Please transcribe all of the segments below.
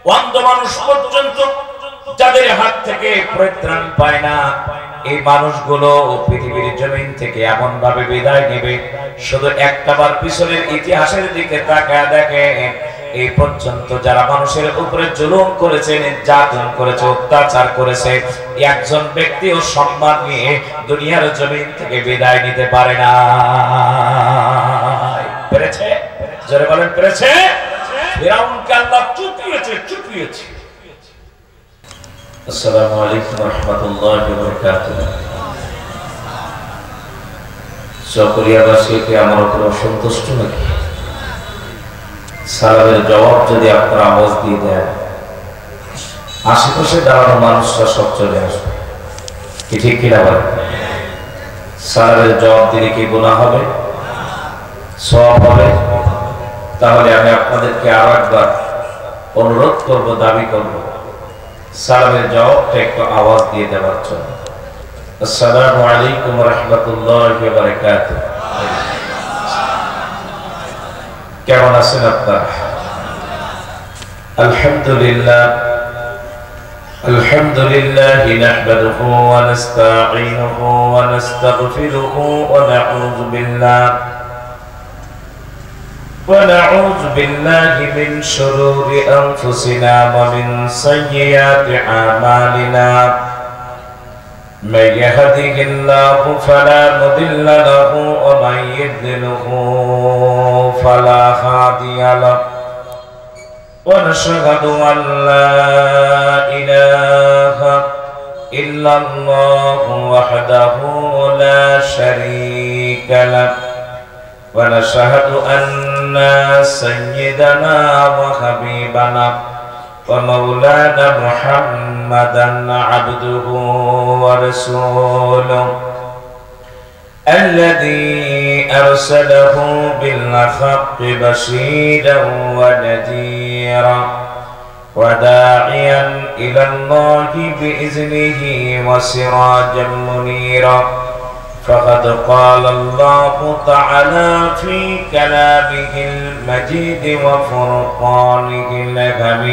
অন্ধ মানুষ পর্যন্ত যাদের হাত থেকে পরিত্রাণ পায় না, এই মানুষগুলো পৃথিবীর জমিন থেকে এমন ভাবে বিদায় নেবে, শুধু একটাবার পিছনের ইতিহাসের দিকে তাকায় দেখে এই পর্যন্ত যারা মানুষের উপরে জুলুম করেছে, নির্যাতন করেছে, অত্যাচার করেছে, একজন ব্যক্তিও সম্মান নিয়ে দুনিয়ার জমিন থেকে বিদায় নিতে পারে না। পেরেছে? জোরে বলেন পেরেছে? ফিরাউনকে আল্লাহ চুপিয়েছে। আসসালামু আলাইকুম ওয়া রাহমাতুল্লাহি ওয়া বারাকাতুহু। সকলিয়াবাসী কি আমার উপর অসন্তুষ্ট নাকি? সালামের জবাব যদি আপনারা আওয়াজ দিয়ে দেন, আশেপাশে দাঁড়ানো মানুষরা সব চলে আসবে, কি ঠিক কিনা বলেন? সালামের জবাব দিলে কি গুনাহ হবে? সওয়াব হবে? তাহলে আমি আপনাদেরকে আরো একবার অনুরোধ করব, দাবি করব, সালামের জবাবটা একটু আওয়াজ দিয়ে দেওয়ার জন্য। আসসালামু আলাইকুম ওয়া রাহমাতুল্লাহি ওয়া বারাকাতুহু। কেমন আছেন আপনারা? আলহামদুলিল্লাহ নাহমাদুহু ওয়া নাস্তাঈনুহু ওয়া নাস্তাগফিরুহু ওয়া نعوذ بالله من شرور أنفسنا ومن سيئات أعمالنا، من يهده الله فلا مضل له ومن يضلله فلا هادي له، ونشهد أن لا إله إلا الله وحده لا شريك له، ونشهد أن سيدنا وحبيبنا ومولانا محمدا عبده ورسوله الذي أرسله بالحق بشيرا ونذيرا وداعيا إلى الله بإذنه وسراجا منيرا، فقد قال الله تعالى في كلامه المجيد وفرقانه الحميد।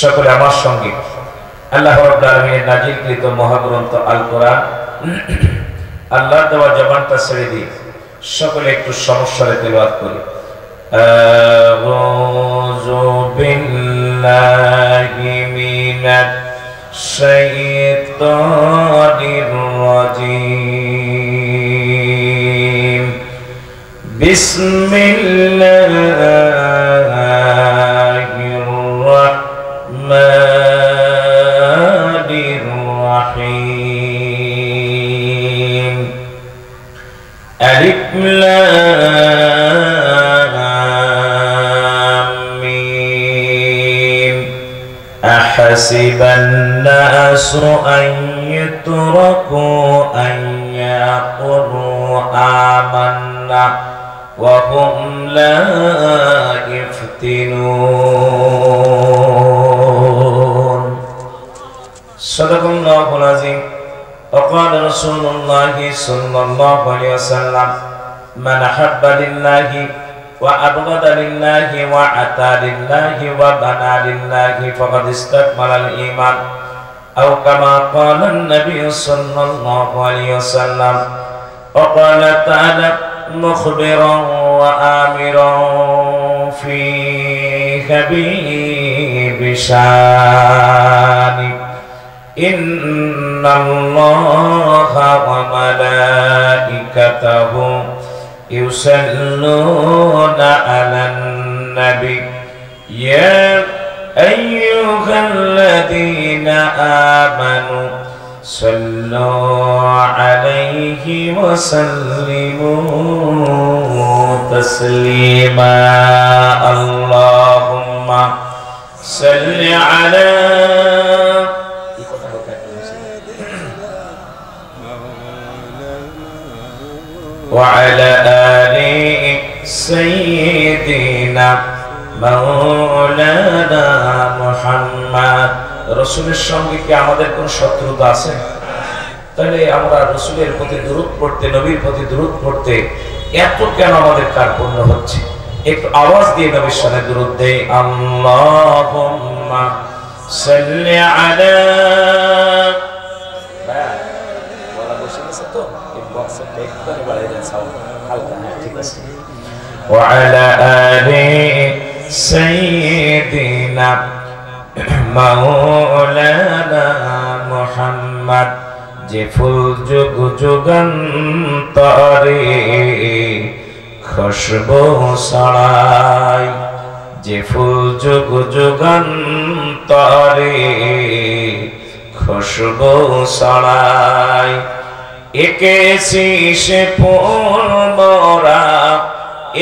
সকলে আমার সঙ্গে আল্লাহ রাব্বুল আলামিনের নাজিলকৃত মহাগ্রন্থ আল কোরআন আল্লাহর দেওয়া জবানটা ছেড়ে দিয়ে সকলে একটু সমস্যারে তেলাওয়াত করি। আউযু বিল্লাহি মিনাশ শাইতানির রাজীম। বিসমিল্লাহির রাহমানির রাহিম। আলিফ লাম মিম। أحسب الناس أن يتركوا أن يقولوا آمنا وهم لا يفتنون. صدق الله العظيم. وقال رسول الله صلى الله عليه وسلم: من أحب لله وأبغض لله وأتى لله وبنى لله فقد استكمل الإيمان، أو كما قال النبي صلى الله عليه وسلم. وقال تعالى مخبرا وآمرا في حبيب شانه: إن الله وملائكته يصلون على النبي يا أيها الذين آمنوا صلوا عليه وسلموا تسليما. اللهم صل على وعلى آل سيدنا مولانا محمد। রসুলের সঙ্গে কি আমাদের কোন শত্রুতা আছে? তাহলে আমরা রসুলের প্রতি দুরূদ পড়তে, নবীর প্রতি দুরূদ পড়তে এত কেন আমাদের কার্পণ্য হচ্ছে? একটু আওয়াজ দিয়ে নবীর সাথে দুরূদ দেই। আল্লাহুম্মা সাল্লি আলা বলা বসে গেছে তো এই বক্সটা একটু বাড়িয়ে দেন সাউন্ড হালকা, ঠিক আছে। ওয়া আলা আলি সাইয়্যিদিনা মাওলানা মুহাম্মদ, যে ফুল যুগ যুগান্তরে খুশবু ছড়ায়, যে ফুল যুগ যুগান্তরে খুশবু ছড়ায়। একে শীষে ফুল মোরা,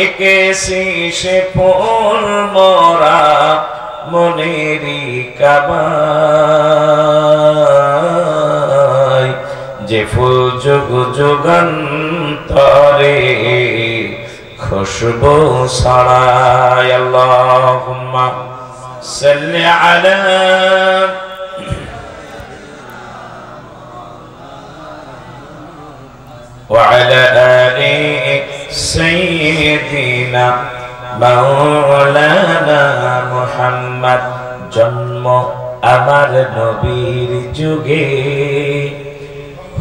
একে শীষে ফুল মোরা মনেরি কাবায়, যে ফুল যুগ যুগান্তরে খুশবু ছড়ায়। আল্লাহুম্মা সাল্লি আলা ওয়া আলা আলি সাইয়্যিদিনা মাওলানা মুহাম্মদ। জন্ম আমার নবীর যুগে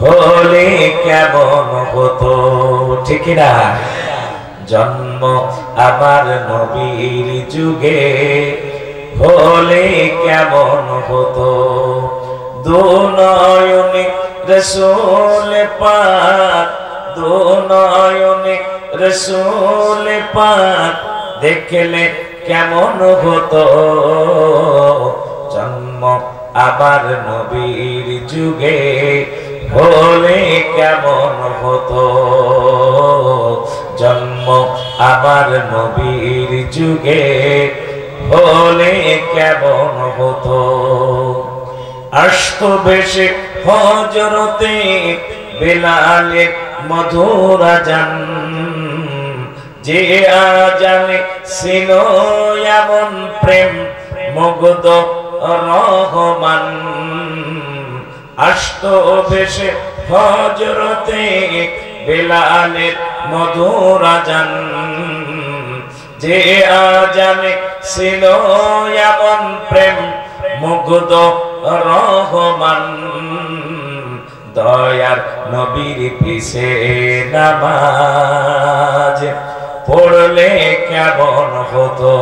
হলে কেমন হতো, ঠিক না? জন্ম আমার নবীর যুগে হলে কেমন হতো, দুনয়নে রাসূল পাক, দুনয়নে রাসূল পাক দেখলে কেমন হতো। জন্ম আবার নবীর যুগে হলে কেমন হতো, জন্ম আবার নবীর যুগে হলে কেমন হতো। আসতো বেশে হযরতে বেলালে মধুর আযান, যে আযানে ছিল এমন প্রেম মুগ্ধ রহমান। আসতো বেশে হযরতে বেলালের মধুর আযান, যে আযানে ছিল এমন প্রেম মুগ্ধ রহমান। দয়ার নবীর পিছে নামাজ পড়লে কেমন হতো,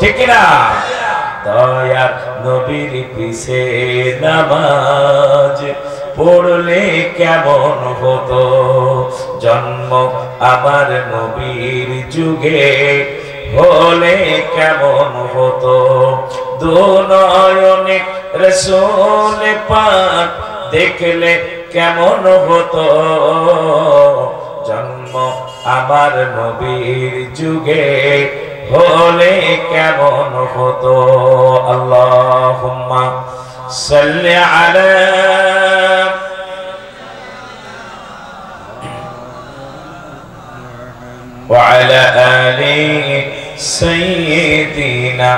ঠিক না? দয়ার নবীর পিছে নামাজ পড়লে কেমন হতো। জন্ম আমার নবীর যুগে হলে কেমন হতো, দুনয়নে রাসূল পাক দেখলে কেমন হতো। জন্ম আমার নবীর যুগে হলে কেমন হতো। আল্লাহুম্মা সাল্লি আলা ওয়া আলা আলি সাইয়্যিদিনা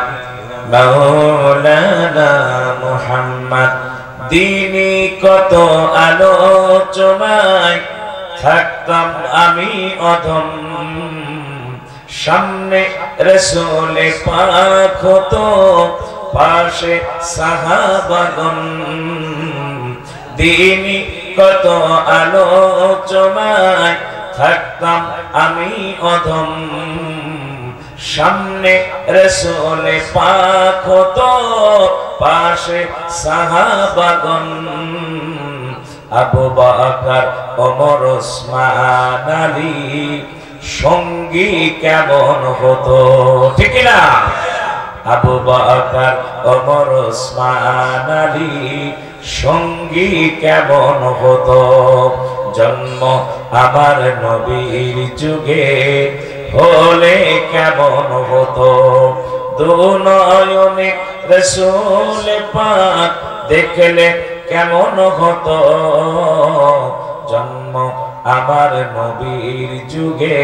মাওলানা মুহাম্মদ। দিনে কত আলোচনায় থাকতাম আমি অধম, সামনে রাসূল পাক হতো পাশে সাহাবাগণ। দিনে কত আলোচনায় থাকতাম আমি অধম, সামনে রাসূল পাক হতো পাশে সাহাবাগণ। আবু বকর ওমর ওসমান আলী সঙ্গী কেমন হতো, ঠিক না? আবু বকর ওমর ওসমান আলী সঙ্গী কেমন হতো। জন্ম আমার নবীর যুগে হলে কেমন হতো, দুনয়নে রাসূল পাক দেখলে কেমন হতো। জন্ম আমার নবীর যুগে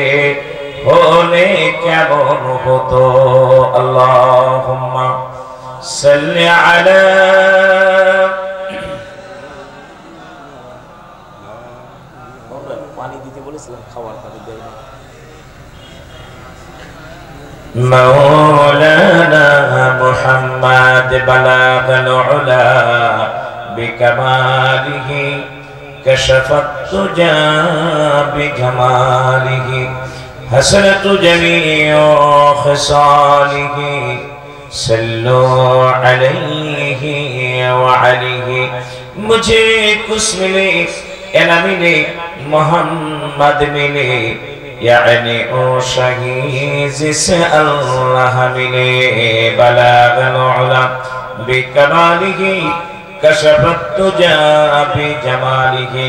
হলে কেমন হতো। আল্লাহুম্মা সাল্লি আলা পানি দিতে বলেছিলাম, খাবার পানি দেয় না। مولانا محمد بلغ العلا بكماله كشف الدجى بجماله حسنت جميع خصاله صلوا عليه وعليه मुझे कुछ मिले एना मिले मोहम्मद मिले यानी ओ शहीद जिसे अल्लाह मिले बलागल उला बिकमालिही कशफत तुजा बिजमालिही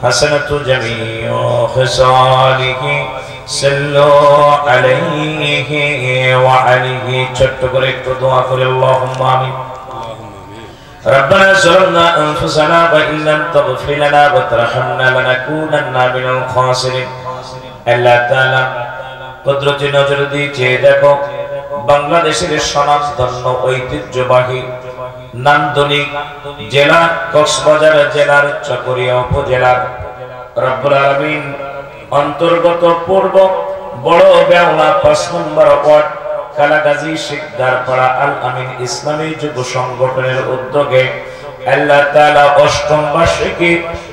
हसनतु जमीउ खिसालिही सल्लु अलैहि व अलैहि ছোট্ট করে একটু দোয়া করে আল্লাহুম্মা আমিন ربنا ظلمنا أنفسنا وإن لم تغفر لنا وترحمنا لنكونن من الخاسرين আল্লাহ তাআলা কুদরতি নজর দিয়ে চেয়ে দেখো বাংলাদেশের স্বনামধন্য ঐতিহ্যবাহী নান্দনিক জেলা কক্সবাজার জেলার চকরিয়া উপজেলার রব্বুল আলামিন অন্তর্গত পূর্ব বড় বেওলা 5 নম্বর ওয়ার্ড কালাগাজী শিকদারপাড়া আল আমিন ইসলামী যুব সংগঠনের উদ্যোগে আল্লাহ তাআলা অষ্টম বার্ষিকী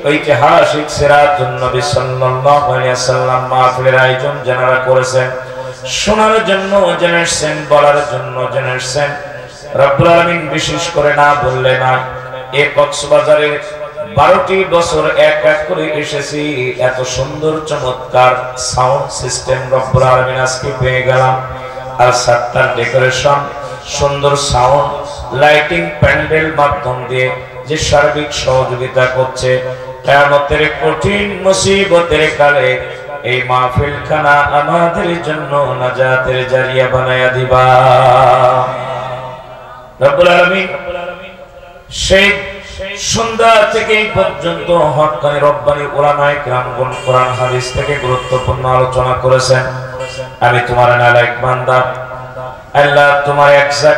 ঐতিহাসিক সিরাতুন নবী সাল্লাল্লাহু আলাইহি ওয়াসাল্লাম মাহফিলের আয়োজন যারা করেছেন শোনার জন্য জেনেছেন বলার জন্য জেনেছেন রব্বুল আলামিন বিশেষ করে না বললে না এই কক্সবাজারে 12টি বছর এক এক করে এসেছি এত সুন্দর চমৎকার সাউন্ড সিস্টেম রব্বুল আলামিন আজকে পেয়ে গেলাম আর সাত্তার ডেকোরেশন সুন্দর সাউন্ড লাইটিং প্যান্ডেল মাধ্যম দিয়ে যে সার্বিক সহযোগিতা করছে কিয়ামতের কঠিন মুসিবতের কালে এই মাহফিলখানা আমাদের জন্য নাজাতের জারিয়া বানায়া দিবা রব্বুল আলামিন সেই সন্ধ্যা থেকে পর্যন্ত হক্কানি রব্বানি উলামায়ে কিরামগণ কোরআন হাদিস থেকে গুরুত্বপূর্ণ আলোচনা করেছেন আমি তোমার নালায়েক বান্দা আল্লাহ তোমার একসাথ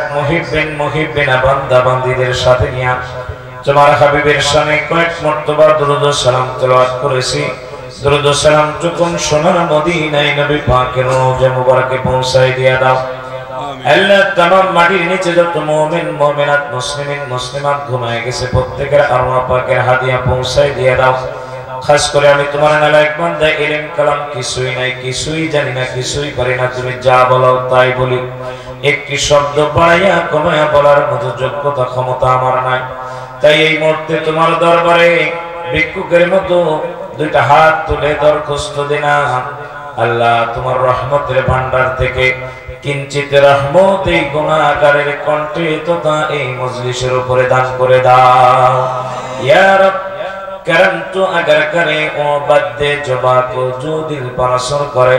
মুহিব্বিনা বান্দা বান্দীদের সাথে নিয়ে তোমার হাবিবের শানে কয়েক মর্তবা দরুদ ও সালাম তেলাওয়াত করেছি দরুদ ও সালাম যখন সোনার মদিনায় নবী পাকের রওজা মুবারকে পৌঁছায় দিয়া দাও আল্লাহ तमाम মাটির নিচে যত মুমিন মুমিনাত মুসলিমিন মুসলিমাত ঘুমায় গেছে প্রত্যেকের আরওয়াহ পাকের হাদিয়া পৌঁছায় দিয়া দাও খাস করে আমি তোমার নালায়েক বান্দা ইলম কালাম কিছুই নাই কিছুই জানি না কিছুই পারি না তুমি যা বলো তাই বলি একটি শব্দ বাড়াইয়া কমাইয়া বলার মতো যোগ্যতা ক্ষমতা আমার নাই তাই এই মুহূর্তে তোমার দরবারে ভিক্ষুকের মতো দুইটা হাত তুলে দরখাস্ত দিলাম আল্লাহ তোমার রহমতের ভান্ডার থেকে কিঞ্চিত রহমত এই গুনাহগারের কণ্ঠে তথা এই মজলিসের উপরে দান করে দাও ইয়া রব करम तो अगर करे ओ बद्दे जुबा को जो दिल पर असर करे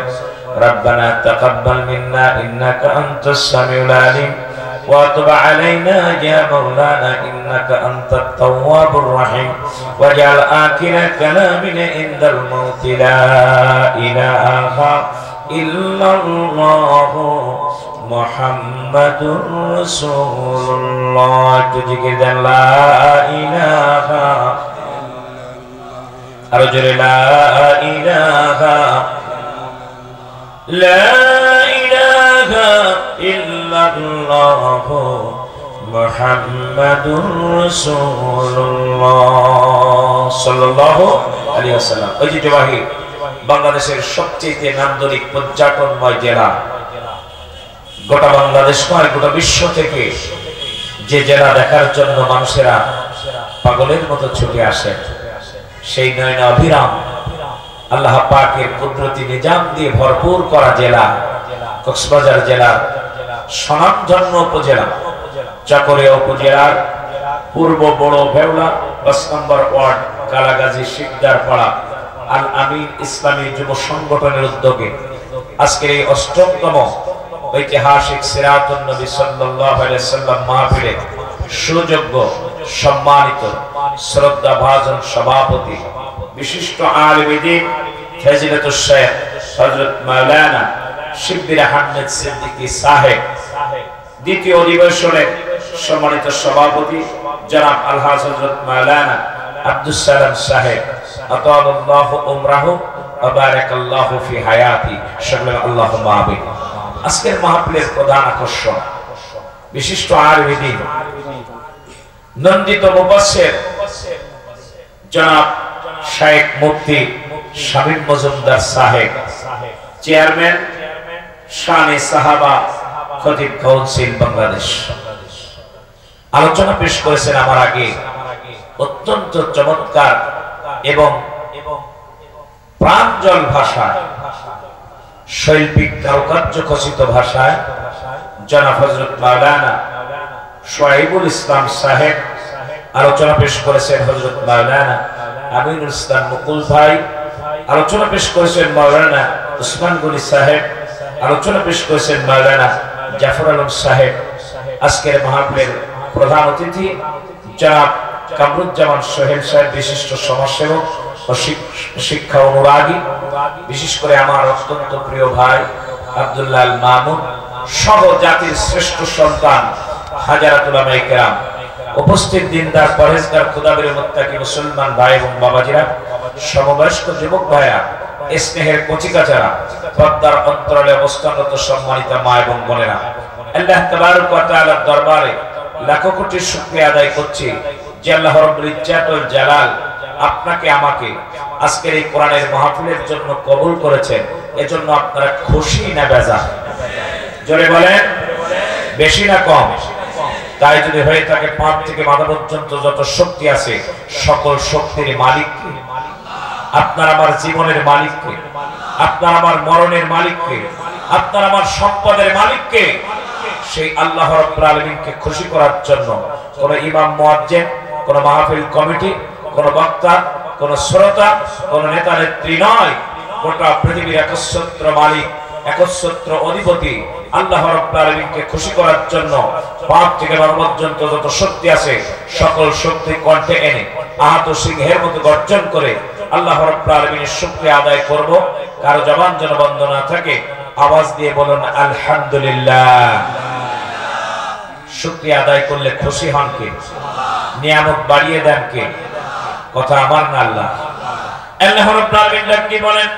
रब्बना तकब्बल मिन्ना इन्नका अंतस समीउल अलीम व तब अलैना या मौलाना इन्नका अंतत तव्वाबुर रहीम वजअल आखिर कलामिना इंदल मौत ला इलाहा इल्लल्लाह मुहम्मदुर रसूलुल्लाह तुझे ला इलाहा أرجو لا إله إلا الله محمد رسول الله صلى الله عليه وسلم ঐতিহ্যবাহী বাংলাদেশের সবচেয়ে নান্দনিক পর্যটনময় জেলা গোটা বাংলাদেশ নয় গোটা বিশ্ব থেকে যে জেলা দেখার জন্য মানুষেরা পাগলের মতো ছুটে আসে সেই নয়ন অভিরাম আল্লাহ পাকের কুদরতি নিজাম দিয়ে ভরপুর করা জেলা কক্সবাজার জেলার স্বনামধন্য উপজেলা চকরিয়া উপজেলার পূর্ব বড় বেওলা 5 নম্বর ওয়ার্ড কালাগাজী শিকদারপাড়া আল আমিন ইসলামী যুব সংগঠনের উদ্যোগে আজকের এই 8তম ঐতিহাসিক সিরাতুন নবী সাল্লাল্লাহু আলাইহি ওয়াসাল্লাম মাহফিলে সুযোগ্য সম্মানিত শ্রদ্ধাভাজন সভাপতি বিশিষ্ট আলেম দ্বীন ফজিলাতুল শেখ হযরত মাওলানা শিববির আহমেদ সিদ্দিকী সাহেব দ্বিতীয় অধিবেশনের সম্মানিত সভাপতি জনাব আলহাজ হযরত মাওলানা আব্দুস সালাম সাহেব আতালাল্লাহু উমরাহু ওয়া বারাকাল্লাহু ফি হায়াতি সকলে আল্লাহুম্মা আমিন আজকের মাহফিলের প্রধান আকর্ষণ বিশিষ্ট আলেম নন্দিত মুফাসসির জনাব শাইখ মুফতি শামীম মজুমদার সাহেব, চেয়ারম্যান শানে সাহাবা খতিব কাউন্সিল বাংলাদেশ, আলোচনা পেশ করেছেন আমার আগে। অত্যন্ত চমৎকার এবং প্রাঞ্জল ভাষায়, শৈল্পিক কারুকার্য খচিত ভাষায় জনাব হযরত মাওলানা শোয়াইবুল ইসলাম সাহেব আলোচনা পেশ করেছেন। হযরত মাওলানা আমিনুল ইসলাম মুকুল ভাই আলোচনা পেশ করেছেন। মাওলানা উসমান গনি সাহেব আলোচনা পেশ করেছেন। মাওলানা জাফর আলম সাহেব। আজকের মাহফিলের প্রধান অতিথি জনাব কামরুজ্জামান সোহেল সাহেব, বিশিষ্ট সমাজসেবক ও শিক্ষা অনুরাগী, বিশেষ করে আমার অত্যন্ত প্রিয় ভাই আব্দুল্লাহ আল মামুন সহ জাতির শ্রেষ্ঠ সন্তান হাজারাতুল উলামায়ে কেরাম, উপস্থিত দিনদার পরহেজগার খুদাবীর মুত্তাকি মুসলমান ভাই এবং বাবাজিরা, সমবয়স্ক যুবক ভাইরা, স্নেহের কচিকাচারা, পর্দার অন্তরালে অবস্থানরত সম্মানিত মা এবং বোনেরা, আল্লাহ তাবারক ওয়া তাআলার দরবারে লাখো কোটি শুকরিয়া আদায় করছি যে আল্লাহ রাব্বুল ইজ্জাতুল জালাল আপনাকে আমাকে আজকের এই কোরআনের মাহফিলের জন্য কবুল করেছেন। এজন্য আপনারা খুশি না বেজার? জোরে বলেন, বেশি না কম? তাই যদি হয়ে থাকে পাঁচ থেকে মাথা পর্যন্ত যত শক্তি আছে সকল শক্তির মালিক কে? আপনার আমার জীবনের মালিক কে? আপনার আমার মরণের মালিক কে? আপনার আমার সম্পদের মালিক কে? সেই আল্লাহ রাব্বুল আলামিনকে খুশি করার জন্য কোন ইমাম মুয়াজ্জিন, কোন মাহফিল কমিটি, কোন বক্তা, কোন শ্রোতা, কোন নেতা নেত্রী নয়, গোটা পৃথিবীর একচ্ছত্র মালিক, একচ্ছত্র অধিপতি আল্লাহ রাব্বুল আলামিনকে খুশি করার জন্য পাপ থেকে মাথা পর্যন্ত যত শক্তি আছে সকল শক্তি কণ্ঠে এনে আহত সিংহের মতো গর্জন করে আল্লাহ রাব্বুল আলামিনের শুকরিয়া আদায় করব। কারো জবান যেন বন্ধ না থাকে, আওয়াজ দিয়ে বলুন আলহামদুলিল্লাহ। শুকরিয়া আদায় করলে খুশি হন কে? নিয়ামত বাড়িয়ে দেন কে? কথা আমার না আল্লাহ। আল্লাহ রাব্বুল আলামিন কি বলেন?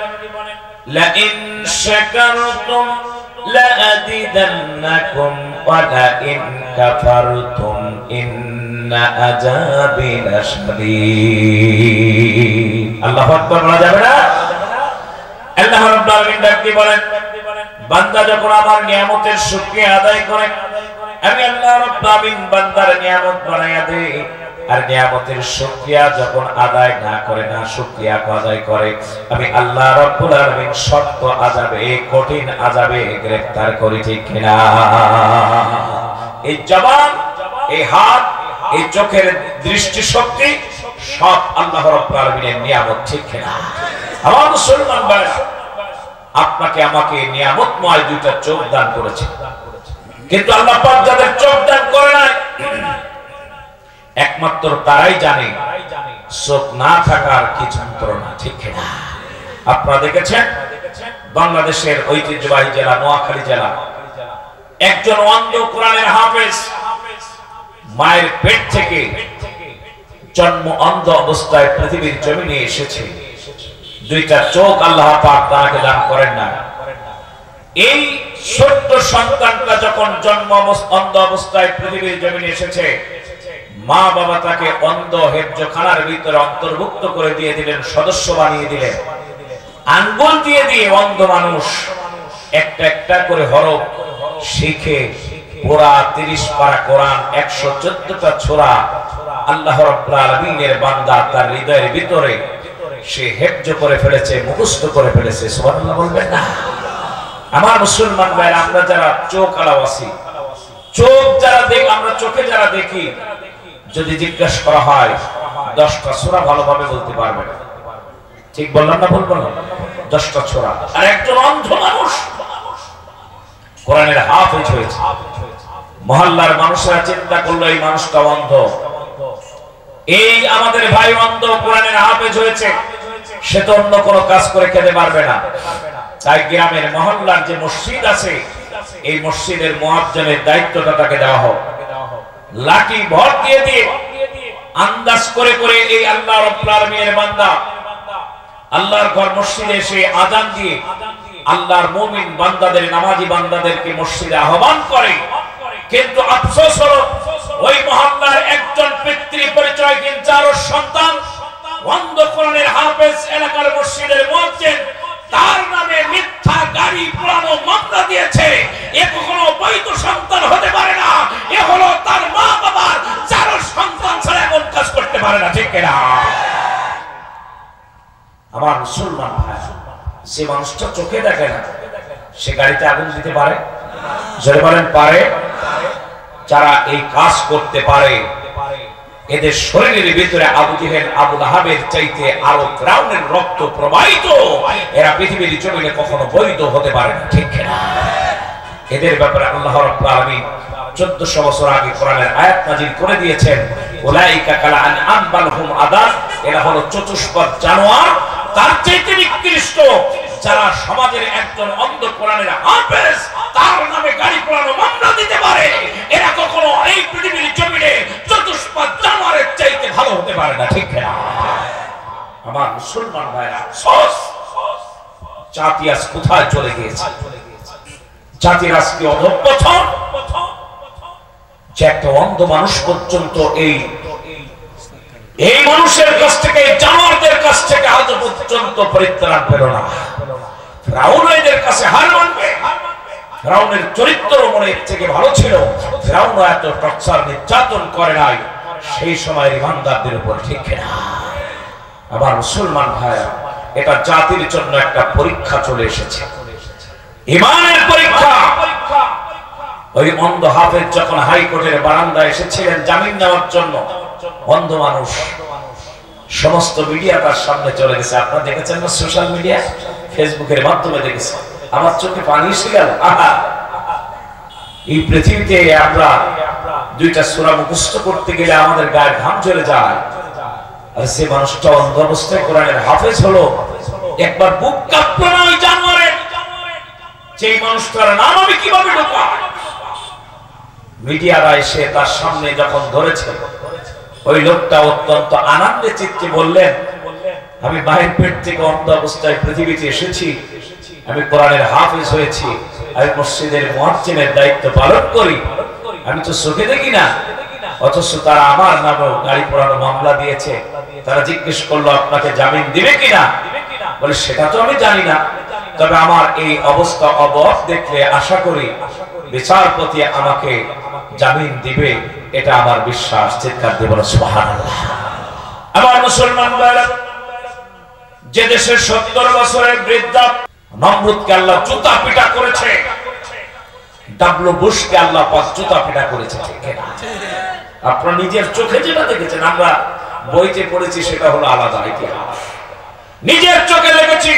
লা ইন শাকারতুম লা আযীদান্নাকুম ওয়া লা ইন কাফারতুম ইন্না আযাবি লাশাদীদ। আল্লাহু আকবার বলা যাবে না? আল্লাহ রাব্বুল আলামিন কি বলেন? বান্দা যখন আমার নিয়ামতের শুকরিয়া আদায় করে, আমি আল্লাহ রাব্বুল আলামিন বান্দার নিয়ামত বানায়া দেই। আর নিয়ামতের শুকরিয়া যখন আদায় না করে, না শুকরিয়া আদায় করে, আমি আল্লাহ রাব্বুল আলামিন শক্ত আযাবে, কঠিন আযাবে গ্রেফতার করি। ঠিক কিনা? এই জবান, এই হাত, এই চোখের দৃষ্টি শক্তি সব আল্লাহ রাব্বুল আলামিনের নিয়ামত। ঠিক কিনা? আমার মুসলমান ভাই, আপনাকে আমাকে নিয়ামতময় দুইটা চোখ দান করেছে, কিন্তু আল্লাহ পাক যাদের চোখ দান করে নাই একমাত্র তারাই জানে চোখ না থাকার কি যন্ত্রণা। ঠিক না? আপনারা দেখেছেন বাংলাদেশের ঐতিহ্যবাহী জেলা নোয়াখালী জেলা, একজন অন্ধ কোরআনের হাফেজ মায়ের পেট থেকে জন্ম অন্ধ অবস্থায় পৃথিবীর জমিনে এসেছে। দুইটা চোখ আল্লাহ পাক তাকে দান করেন না। এই ছোট্ট সন্তানটা যখন জন্ম অন্ধ অবস্থায় পৃথিবীর জমিনে এসেছে, মা বাবা তাকে অন্ধ হেফজখানার ভিতরে অন্তর্ভুক্ত করে দিয়ে দিলেন, সদস্য বানিয়ে দিলেন। আঙ্গুল দিয়ে দিয়ে অন্ধ মানুষ একটা একটা করে হরফ শিখে পুরা 30 পারা কোরআন, 114টা সূরা আল্লাহ রাব্বুল আলামিনের বান্দা তার হৃদয়ের ভিতরে সে হেফজ করে ফেলেছে, মুখস্থ করে ফেলেছে। সুবহানাল্লাহ বলবেন না? আমার মুসলমান ভাইরা, আমরা যারা চোখ আলাওয়াসি, চোখ যারা দেখি, আমরা চোখে যারা দেখি, যদি জিজ্ঞাসা করা হয় 10টা সূরা ভালোভাবে বলতে পারবেন। ঠিক বললাম না? ভুল বললাম? 10টা সূরা। আর একজন অন্ধ মানুষ কোরআনের হাফেজ হয়েছে। মহল্লার মানুষরা চিন্তা করলো এই মানুষটা অন্ধ, এই আমাদের ভাই অন্ধ, কোরআনের হাফেজ হয়েছে, সে তো অন্য কোনো কাজ করে খেতে পারবে না। তাই গ্রামের মহল্লার যে মসজিদ আছে, এই মসজিদের মুয়াজ্জিনের দায়িত্বটা তাকে দেওয়া হোক। লাঠি ভর দিয়ে দিয়ে আন্দাজ করে করে এই আল্লাহ রাব্বুল আলামিনের বান্দা আল্লাহর ঘর মসজিদে এসে আযান দিয়ে আল্লাহর মুমিন বান্দাদের, নামাজি বান্দাদেরকে মসজিদে আহ্বান করে, কিন্তু আফসোস হলো ওই মহল্লার একজন পিতৃ পরিচয়হীন চারুর সন্তান, অন্ধ কোরআনের হাফেজ, এলাকার মসজিদের মুয়াজ্জিন, তার নামে মিথ্যা গাড়ি পোড়ানো মামলা দিয়েছে। এ কখনো বৈধ সন্তান হতে পারে না, এ হলো তার মা বাবার চারুর সন্তান ছাড়া এমন কাজ করতে পারে না, ঠিক কিনা? আমার মুসলমান ভাই, যে মানুষটা চোখে দেখে না সে গাড়িতে আগুন দিতে পারে? জোরে বলেন পারে? যারা এই কাজ করতে পারে এদের শরীরের ভিতরে আবু জেহেল, আবু লাহাবের চাইতে আরো ফিরআউনের রক্ত প্রবাহিত। এরা পৃথিবীর জমিনে কখনো বৈধ হতে পারে না, ঠিক কিনা? এদের ব্যাপারে আল্লাহ রাব্বুল আলামিন 1400 বছর আগে কোরআনের আয়াত নাযিল করে দিয়েছেন, উলাইকা কাল আনআম বাল হুম আদাল, এরা হলো চতুষ্পদ জানোয়ার, তার চাইতে নিকৃষ্ট। যারা সমাজের একজন অন্ধ কোরআনের হাফেজ, তার নামে গাড়ি পোড়ানো মামলা দিতে পারে, এরা কখনো এই পৃথিবীর জমিনে চতুষ্পদ জানোয়ারের চাইতে ভালো হতে পারে না, ঠিক কিনা? আমার মুসলমান ভাইরা, জাতি আজ কোথায় চলে গিয়েছে? জাতির আজকে অধঃপতন, যে একটা অন্ধ মানুষ পর্যন্ত এই মানুষের কাছ থেকে, জানোয়ারদের কাছ থেকে আজ পর্যন্ত পরিত্রাণ পেল না। ফিরআউন এদের কাছে হার মানবে। ফিরআউনের চরিত্র মনের থেকে ভালো ছিল, ফিরআউন এত টর্চার নির্যাতন করে নাই সেই সময়ের ইমানদারদের উপর, ঠিক কিনা? আমার মুসলমান ভাইরা, এটা জাতির জন্য একটা পরীক্ষা চলে এসেছে, ঈমানের পরীক্ষা। ওই অন্ধ হাফেজ যখন হাইকোর্টের বারান্দায় এসেছিলেন জামিন নেওয়ার জন্য, অন্ধ মানুষ, সমস্ত মিডিয়া তার সামনে চলে গেছে। আপনারা দেখেছেন না সোশ্যাল মিডিয়া, ফেসবুকের মাধ্যমে দেখেছেন? আমার চোখে পানি এসে গেল। আহা, এই পৃথিবীতে আমরা দুইটা সূরা মুখস্থ করতে গেলে আমাদের গায়ের ঘাম ঝরে যায়, আর সে মানুষটা অন্ধ অবস্থায় কোরআনের হাফেজ হলো। একবার বুক কাঁপলো না ওই জানোয়ারের? সেই মানুষটার নাম আমি কিভাবে ঢোকাই? মিডিয়ারা এসে তার সামনে যখন ধরেছে, ওই লোকটা অত্যন্ত আনন্দে চিত্তে বললেন, আমি মায়ের পেট থেকে অন্ধ অবস্থায় পৃথিবীতে এসেছি, আমি কোরআনের হাফেজ হয়েছি, আমি মসজিদের মুয়াজ্জিনের দায়িত্ব পালন করি, আমি তো চোখে দেখি না, অথচ তারা আমার নামে গাড়ি পোড়ানো মামলা দিয়েছে। তারা জিজ্ঞেস করলো আপনাকে জামিন দিবে কিনা? বলে সেটা তো আমি জানি না, তবে আমার এই অবস্থা অবস্থ দেখলে আশা করি বিচারপতি আমাকে জামিন দিবে, এটা আমার বিশ্বাস। চিৎকার দিয়ে বলো সুবহানাল্লাহ। আমার মুসলমান ভাইরা, যে দেশের 70 বছরের বৃদ্ধা নমরুদকে আল্লাহ জুতা পিটা করেছে, ডাব্লু বুশকে আল্লাহ পাক জুতা পিটা করেছে, ঠিক না? আপনারা নিজের চোখে যেটা দেখেছেন, আমরা বইতে পড়েছি সেটা হলো আলাদা ইতিহাস, নিজের চোখে দেখেছি।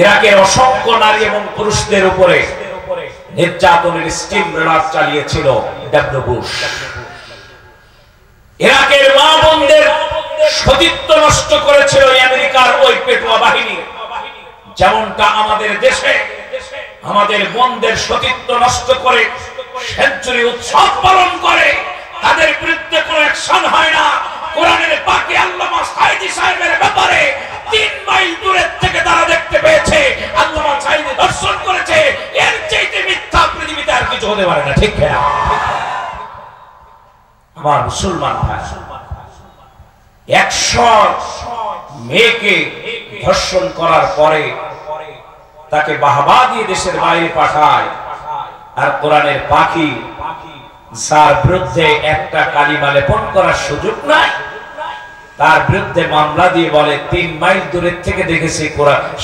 ইরাকের অসংখ্য নারী এবং পুরুষদের উপরে নির্যাতনের স্টিম রোলার চালিয়েছিল ডাব্লু বুশ। ইরাকের মা বোনদের সতীত্ব নষ্ট করেছিল আমেরিকার ওই পেটুয়া বাহিনী। যেমনটা আমাদের দেশে আমাদের বোনদের সতীত্ব নষ্ট করে সেঞ্চুরি উৎসব পালন করে, তাদের বিরুদ্ধে কোনো অ্যাকশন হয় না। কোরআনের পাকে আল্লামা সাঈদী সাহেবের ব্যাপারে 3 মাইল দূরের থেকে তারা দেখতে পেয়েছে আল্লামা সাঈদী দর্শন করেছে, এর চাইতে মিথ্যা পৃথিবীতে আর কিছু হতে পারে না, ঠিক না? আমার মুসলমান ভাই, 100 মেয়েকে ধর্ষণ করার পরে তাকে বাহবা দিয়ে দেশের বাইরে পাঠায়, আর কোরআনের পাখি যার বিরুদ্ধে একটা কালিমা লেপন করার সুযোগ নাই, তার বিরুদ্ধে মামলা দিয়ে বলে 3 মাইল দূরের থেকে দেখেছে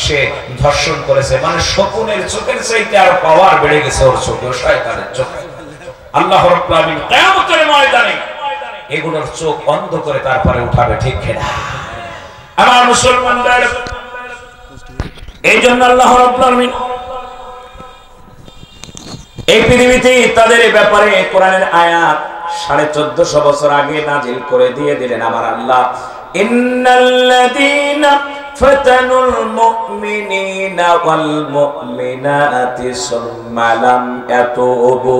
সে ধর্ষণ করেছে। মানে শকুনের চোখের চাইতে আর পাওয়ার বেড়ে গেছে ওর চোখে, শয়তানের চোখে। আল্লাহ রাব্বুল আলামিন কিয়ামতের ময়দানে এগুলোর চোখ বন্ধ করে তারপরে উঠাবে, ঠিক কিনা? আমার মুসলমানদের, এই জন্য আল্লাহ রাব্বুল আলামিন এই পৃথিবীতে তাদের ব্যাপারে কোরআনের আয়াত 1450 বছর আগে নাজিল করে দিয়ে দিলেন আমার আল্লাহ। ইন্নাল্লাযীনা ফাতানুল মুমিনিনা ওয়াল মুমিনাতি সুম্মা লাম ইয়াতুবু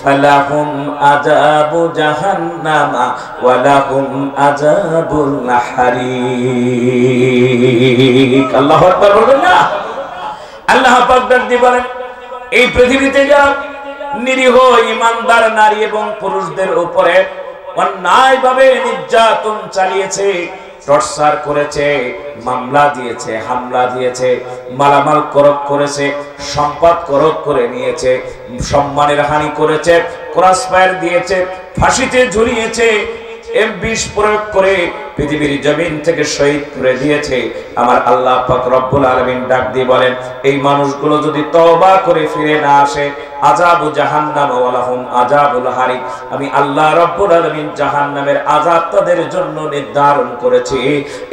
ফালাহুম আযাবু জাহান্নামা ওয়া লাহুম আযাবুল হারিক। আল্লাহু আকবার বলুন না। আল্লাহ পাক ডাক দিয়ে বলেন, এই পৃথিবীতে যারা নিরীহ ঈমানদার নারী এবং পুরুষদের উপরে অন্যায়ভাবে নির্যাতন চালিয়েছে, টর্চার করেছে, মামলা দিয়েছে, হামলা দিয়েছে, মালামাল করক করেছে, সম্পদ করক করে নিয়েছে, সম্মানের হানি করেছে, ক্রস ফায়ার দিয়েছে, ফাঁসিতে ঝুলিয়েছে, বিষ প্রয়োগ করে পৃথিবীর জমিন থেকে শহীদ করে দিয়েছে, আমার আল্লাহ পাক রব্বুল আলামিন ডাক দিয়ে বলেন, এই মানুষগুলো যদি তওবা করে ফিরে না আসে, আযাবু জাহান্নাম ওয়া লাহুম আযাবুল হারিক, আমি আল্লাহ রব্বুল আলামিন জাহান্নামের আযাব তাদের জন্য নির্ধারণ করেছি,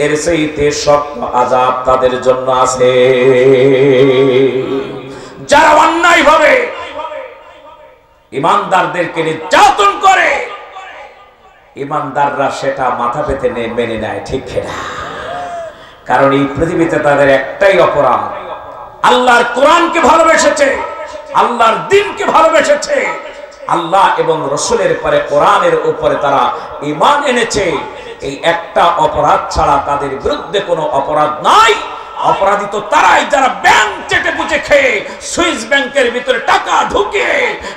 এর চাইতে শক্ত আযাব তাদের জন্য আছে। যারা অন্যায়ভাবে ঈমানদারদেরকে নির্যাতন করে, ঈমানদাররা সেটা মাথা পেতে মেনে নেয়, ঠিক না? কারণ এই পৃথিবীতে তাদের একটাই অপরাধ, আল্লাহর কোরআনকে ভালোবেসেছে, আল্লাহর দ্বীনকে ভালোবেসেছে, আল্লাহ এবং রাসূলের পরে কোরআনের উপরে তারা ঈমান এনেছে। এই একটা অপরাধ ছাড়া তাদের বিরুদ্ধে কোনো অপরাধ নাই। অপরাধী তো তারাই যারা ব্যাংক চেটে পুচে খেয়ে, সুইস ব্যাংকের ভিতরে টাকা ঢুকে,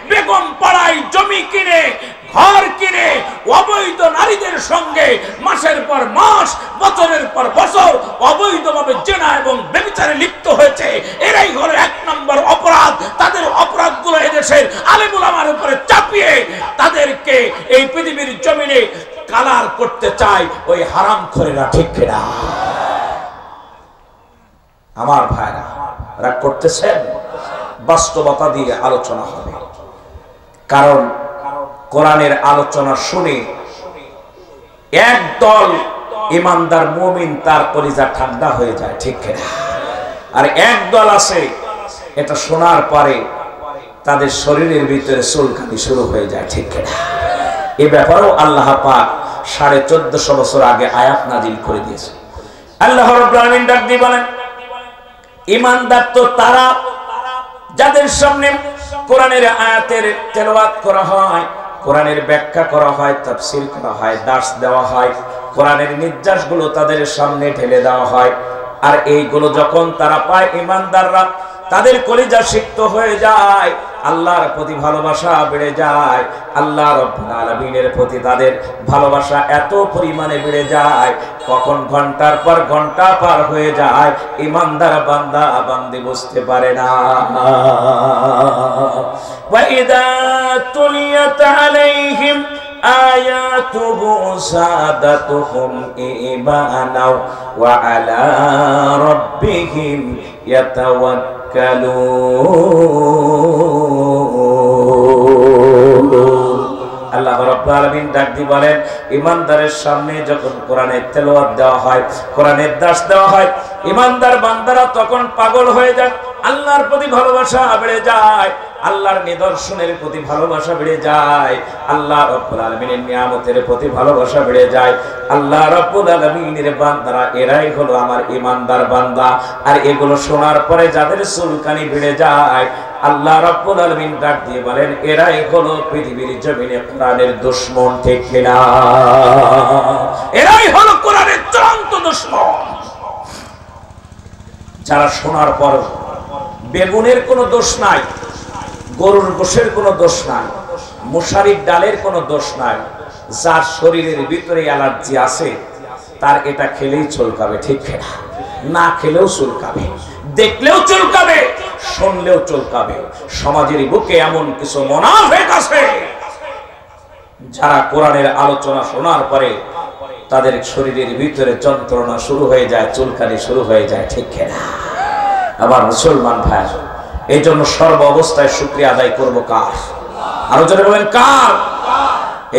বেগম পাড়ায় জমি কিনে, ঘর কিনে, অবৈধ নারীদের সঙ্গে মাসের পর মাস, বছরের পর বছর অবৈধভাবে জেনা এবং ব্যভিচারে লিপ্ত হয়েছে। এরাই হলো এক নম্বর অপরাধ। তাদের অপরাধগুলো এদেশের আলেম উলামার উপরে চাপিয়ে তাদেরকে এই পৃথিবীর জমিনে কালার করতে চায় ওই হারামখোরেরা, ঠিক কিনা? আমার ভাইরা, রাগ করতেছেন? বাস্তবতা দিয়ে আলোচনা হবে, কারণ কোরআনের আলোচনা শুনে একদল ঈমানদার মুমিন তার কলিজা ঠান্ডা হয়ে যায়, ঠিক কিনা? আর একদল আছে এটা শোনার পরে তাদের শরীরের ভিতরে চুলকানি শুরু হয়ে যায়, ঠিক কিনা? এই ব্যাপারেও আল্লাহ পাক 1450 বছর আগে আয়াত নাজিল করে দিয়েছে। আল্লাহ রাব্বুল আলামিন ডাক দিয়ে বলেন, ঈমানদার তো তারা যাদের সামনে কোরআনের আয়াতের তেলাওয়াত করা হয়, কোরআনের ব্যাখ্যা করা হয়, তাফসীর করা হয়, দার্স দেওয়া হয়, কোরআনের নির্দেশগুলো তাদের সামনে ঢেলে দেওয়া হয়। আর এইগুলো যখন তারা পায়, ঈমানদাররা তাদের কলিজা সিক্ত হয়ে যায়, আল্লাহর প্রতি ভালোবাসা বেড়ে যায়, আল্লাহ রাব্বুল আলামিনের প্রতি তাদের ভালোবাসা এত পরিমাণে বেড়ে যায়, কখন ঘন্টার পর ঘন্টা পার হয়ে যায়, ঈমানদার বান্দা বান্দি বুঝতে পারে না। ওয়া ইযা তুলিয়াত আলাইহিম আয়াতুহু সাদাতুহুম ঈমানাও ওয়া আলা রাব্বিহিম ইয়াতাওয়াক্কালুন। আল্লাহ রাব্বুল আলামিন ডাক দিয়ে বলেন, ঈমানদারের সামনে যখন কোরআনের তেলাওয়াত দেওয়া হয়, কোরআনের দাস দেওয়া হয়, ঈমানদার বান্দারা তখন পাগল হয়ে যায়, আল্লাহর প্রতি ভালোবাসা বেড়ে যায়, আল্লাহর নিদর্শনের প্রতি ভালোবাসা বেড়ে যায়, আল্লাহ রাব্বুল আলামিনের নিয়ামতের প্রতি ভালোবাসা বেড়ে যায়। আল্লাহ রাব্বুল আলামিনের বান্দারা এরাই হলো আমার ঈমানদার বান্দা। আর এগুলো শোনার পরে যাদের চুলকানি বেড়ে যায়, আল্লাহ রাব্বুল আলামিন ডাক দিয়ে বলেন, এরাই হলো পৃথিবীর জমিনে কোরআনের দুশমন, ঠিক কিনা? এরাই হলো কোরআনের চূড়ান্ত দুশমন। যারা শোনার পর বেগুনের কোনো দোষ নাই, গরুর গোশের কোনো দোষ নাই, মশারির ডালের কোনো দোষ নাই, যার শরীরের ভিতরে অ্যালার্জি আছে তার এটা খেলেই চুলকাবে, ঠিক কিনা? না খেলেও চুলকাবে, দেখলেও চুলকাবে, শুনলেও চুলকাবে। সমাজের বুকে এমন কিছু মুনাফিক আছে যারা কোরআনের আলোচনা শোনার পরে তাদের শরীরের ভিতরে যন্ত্রণা শুরু হয়ে যায়, চুলকানি শুরু হয়ে যায়, ঠিক কিনা? আমার মুসলমান ভাই, এই জন্য সর্ব অবস্থায় শুকরিয়া আদায় করবো কার? আরো জোরে বলেন কার?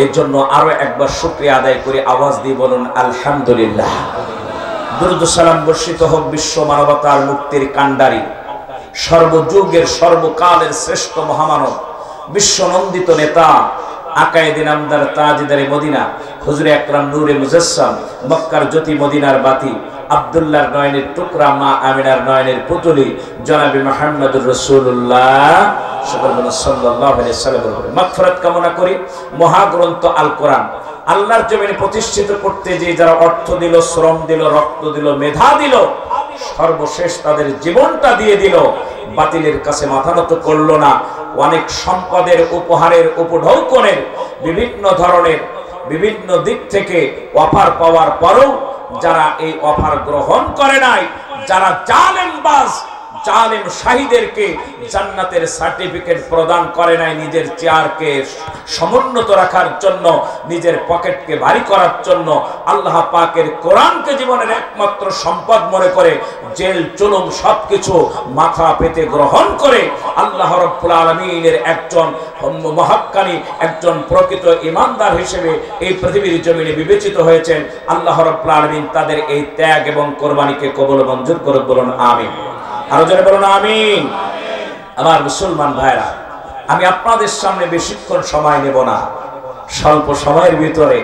এই জন্য আরো একবার শুকরিয়া আদায় করে আওয়াজ দিয়ে বলুন আলহামদুলিল্লাহ। দুরূদ সালাম বর্ষিত হোক বিশ্ব মানবতার মুক্তির কান্ডারি, সর্বযুগের সর্বকালের শ্রেষ্ঠ মহামানব, বিশ্ব নন্দিত নেতা, আকায়েদে নামদার তাজদারে মদিনা, হুজুরে আকরাম নূরে মুজাসসাম, মক্কার জ্যোতি মদিনার বাতি, আব্দুল্লাহর নয়নের টুকরা, মা আমিনার নয়নের পুতুলি, জনাবে মুহাম্মদুর রাসূলুল্লাহ সাল্লাল্লাহু আলাইহি ওয়াসাল্লামের উপরে মাগফিরাত কামনা করি। মহাগ্রন্থ আল কোরআন আল্লাহর জমিনে প্রতিষ্ঠিত করতে যে যারা অর্থ দিল, শ্রম দিল, রক্ত দিল, মেধা দিল, সর্বশেষ তাদের জীবনটা দিয়ে দিল, বাতিলের কাছে মাথা নত করলো না। অনেক সম্পদের, উপহারের, উপঢৌকনের, বিভিন্ন ধরনের বিভিন্ন দিক থেকে অফার পাওয়ার পরেও যারা এই অফার গ্রহণ করে নাই, যারা জালেমবাজ, জালেম শাহীদেরকে জান্নাতের সার্টিফিকেট প্রদান করে নাই, নিজের চেয়ারকে সমুন্নত রাখার জন্য, নিজের পকেটকে ভারী করার জন্য, আল্লাহ পাকের কোরআনকে জীবনের একমাত্র সম্পদ মনে করে জেল জুলুম সবকিছু মাথা পেতে গ্রহণ করে আল্লাহ রাব্বুল আলামিনের একজন মহাক্কানি, একজন প্রকৃত ঈমানদার হিসেবে এই পৃথিবীর জমিনে বিবেচিত হয়েছেন। আল্লাহ রাব্বুল আলামিন তাদের এই ত্যাগ এবং কোরবানিকে কবুল মঞ্জুর করুন, বলুন আমিন। আরো জোরে বলুন আমিন। আমার মুসলমান ভাইরা, আমি আপনাদের সামনে বেশিক্ষণ সময় নেব না। স্বল্প সময়ের ভিতরে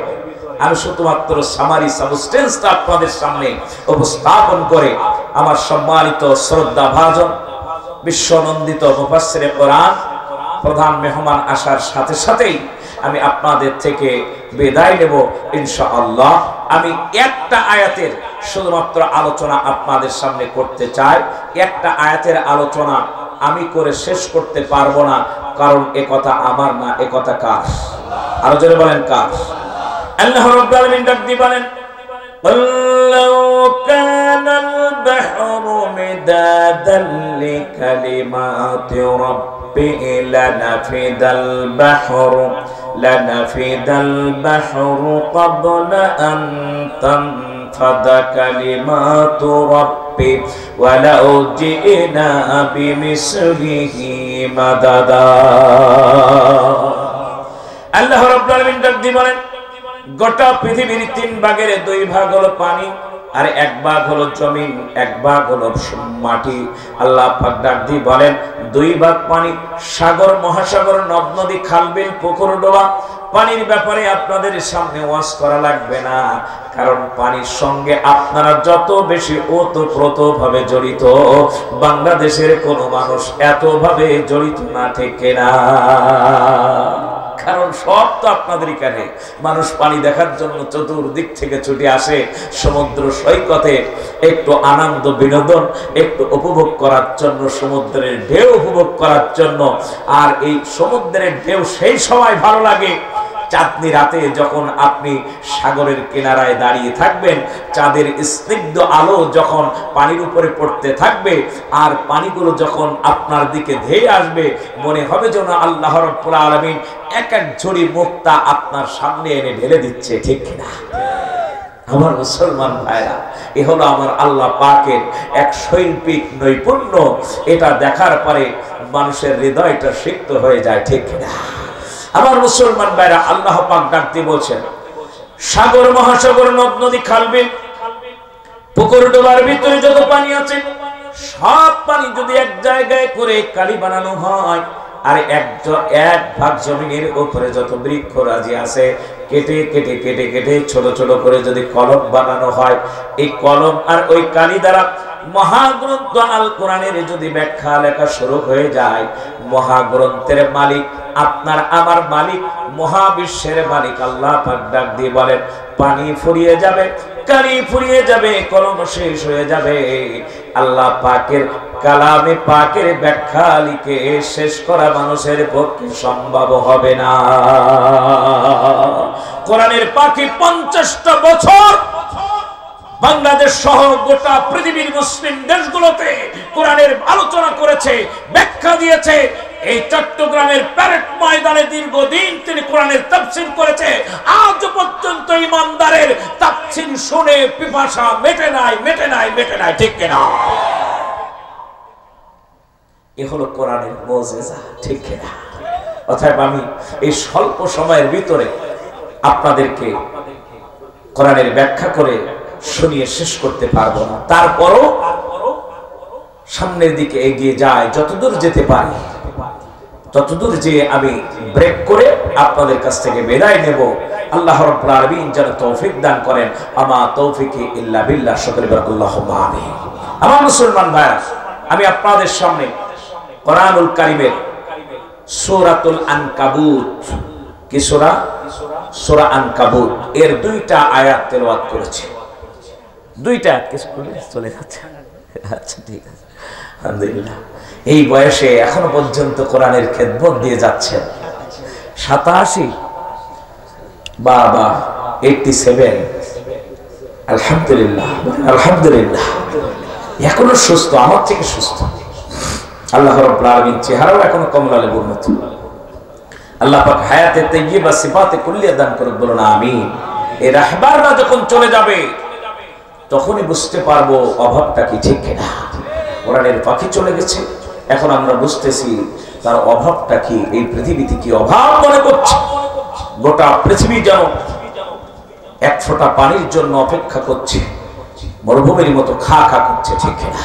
আমি শুধুমাত্র সামারি সাবস্টেন্সটা আপনাদের সামনে উপস্থাপন করে আমার সম্মানিত শ্রদ্ধা ভাজন বিশ্বনন্দিত মুফাসসিরে কোরআন প্রধান মেহমান আসার সাথে সাথেই আমি আপনাদের থেকে বিদায় নেব ইনশাআল্লাহ। আমি একটা আয়াতের শুধুমাত্র আলোচনা আপনাদের সামনে করতে চাই। একটা আয়াতের আলোচনা আমি করে শেষ করতে পারবো না, কারণ এ কথা আমার না, এ কথা কার? আরো জোরে বলেন কার? আল্লাহ রাব্বুল আলামিন ডাক দিয়ে বলেন, ওয়াল্লাউ কানাল বাহরু মিদাদান লিকালিমাতি রাব্বি লানাফিদাল বাহরু ক্বাবলা আন তানফাদা কালিমাতু রাব্বি ওয়ালাউ জি'না বিমিসলিহি মাদাদা। আল্লাহ রাব্বুল আলামিন ডাক দিয়ে বলেন, গোটা পৃথিবীর 3 ভাগের 2 ভাগ হলো পানি, আর 1 ভাগ হলো জমিন, 1 ভাগ হলো মাটি। আল্লাহ পাক ডাক দিয়ে বলেন, 2 ভাগ পানি, সাগর, মহাসাগর, নদ নদী, খাল বিল, পুকুর ডোবা, পানির ব্যাপারে আপনাদের সামনে ওয়াজ করা লাগবে না, কারণ পানির সঙ্গে আপনারা যত বেশি ওতপ্রোতভাবে জড়িত, বাংলাদেশের কোনো মানুষ এতভাবে জড়িত না, ঠিক না? কারণ সব তো আপনাদের এখানে মানুষ পানি দেখার জন্য চতুর্দিক থেকে ছুটে আসে সমুদ্র সৈকতে একটু আনন্দ বিনোদন একটু উপভোগ করার জন্য, সমুদ্রের ঢেউ উপভোগ করার জন্য। আর এই সমুদ্রের ঢেউ সেই সময় ভালো লাগে চাঁদনি রাতে, যখন আপনি সাগরের কিনারায় দাঁড়িয়ে থাকবেন, চাঁদের স্নিগ্ধ আলো যখন পানির উপরে পড়তে থাকবে, আর পানিগুলো যখন আপনার দিকে ধেয়ে আসবে, মনে হবে যেন আল্লাহ রাব্বুল আলামিন এক এক ঝুড়ি মুক্তা আপনার সামনে এনে ঢেলে দিচ্ছে, ঠিক কিনা? আমার মুসলমান ভাইরা, এ হলো আমার আল্লাহ পাকের এক শৈল্পিক নৈপুণ্য। এটা দেখার পরে মানুষের হৃদয়টা সিক্ত হয়ে যায়, ঠিক কিনা? আমার মুসলমান ভাইরা, আল্লাহ পাক ডাক দিয়ে বলছেন, সাগর, মহাসাগর, নদ নদী, খাল বিল, পুকুর ডোবার ভিতরে যত পানি আছে, সব পানি যদি এক জায়গায় করে কালি বানানো হয়, আর এক ভাগ জমিনের উপরে যত বৃক্ষ রাজি আছে কেটে কেটে কেটে কেটে ছোট ছোট করে যদি কলম বানানো হয়, এই কলম আর ওই কালি দ্বারা মহাগ্রন্থ আল কোরআনের যদি ব্যাখ্যা লেখা শুরু হয়ে যায়, মহাগ্রন্থের মালিক আপনার আমার মালিক, মহাবিশ্বের মালিক আল্লাহ পাক ডাক দিয়ে বলেন, পানি ফুরিয়ে যাবে, কালি ফুরিয়ে যাবে, কলম শেষ হয়ে যাবে, আল্লাহ পাকের কালামে পাকের ব্যাখ্যা লিখে শেষ করা মানুষের পক্ষে সম্ভব হবে না। কোরআনের পাখি 50টা বছর বাংলাদেশ সহ গোটা পৃথিবীর মুসলিম দেশগুলোতে কোরআনের আলোচনা করেছে, ব্যাখ্যা দিয়েছে। এই চট্টগ্রামের প্যারেড ময়দানে দীর্ঘদিন তিনি কোরআনের তাফসীর করেছে। আজ পর্যন্ত ইমানদারের তাফসীর শুনে পিপাসা মেটে নাই, মেটে নাই, মেটে নাই, ঠিক কিনা? এ হলো কোরআনের মুজিজা, ঠিক কিনা? অতএব আমি এই স্বল্প সময়ের ভিতরে আপনাদেরকে কোরআনের ব্যাখ্যা করে শুনিয়ে শেষ করতে পারবো না। তারপরও সামনের দিকে এগিয়ে যায়, যতদূর যেতে পারি ততদূর যে আমি ব্রেক করে আপনাদের কাছ থেকে বিদায় নেব। আল্লাহ রাব্বুল আলামিন যেন তৌফিক দান করেন। আমা তৌফিকি ইল্লা বিল্লাহ। সকলে বলেন আল্লাহুম্মা আমিন। আমার মুসলমান ভাইরা, আমি আপনাদের সামনে কোরআনুল কারীমের সূরাতুল আনকাবুত, কি সূরা? সূরা আনকাবুত এর 2টা আয়াত তেলাওয়াত করেছি। 2টা আয়াত চলে যাচ্ছে। আচ্ছা ঠিক আছে, আলহামদুলিল্লাহ। এই বয়সে এখনো পর্যন্ত কোরআনের খেদমত দিয়ে যাচ্ছেন। 87 বাবা 87, আলহামদুলিল্লাহ আলহামদুলিল্লাহ। এখনো সুস্থ, আমার থেকে সুস্থ। আল্লাহ রাব্বুল আলামিন চেহারাও এখনো কমলা লেবুর মতো। আল্লাহ পাক হায়াতে তাইয়্যিবা সিফাতে কুল্লিয়া দান করুক, বলুন আমিন। এই রাহবাররা যখন চলে যাবে তখনই বুঝতে পারবো অভাবটা কি, ঠিক কিনা? কোরআনের পাখি চলে গেছে, এখন আমরা বুঝতেছি তার অভাবটা কি। এই পৃথিবীতে কি অভাব মনে করছে? গোটা পৃথিবী যেন এক ফোঁটা পানির জন্য অপেক্ষা করছে, মরুভূমির মতো খা খা করছে, ঠিক কিনা?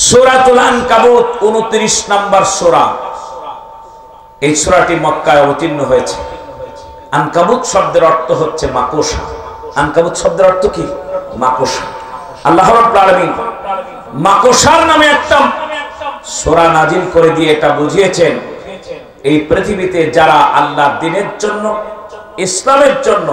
সূরাতুল আনকাবুত 29 নম্বর সূরা। এই সূরাটি মক্কায় অবতীর্ণ হয়েছে। আনকাবুত শব্দের অর্থ হচ্ছে মাকড়সা। আনকাবুত শব্দের অর্থ কি? মাকড়সা। আল্লাহ রাব্বুল আলামিন মাকড়সার নামে একটা সূরা নাজিল করে দিয়ে এটা বুঝিয়েছেন, এই পৃথিবীতে যারা আল্লাহর দ্বীনের জন্য, ইসলামের জন্য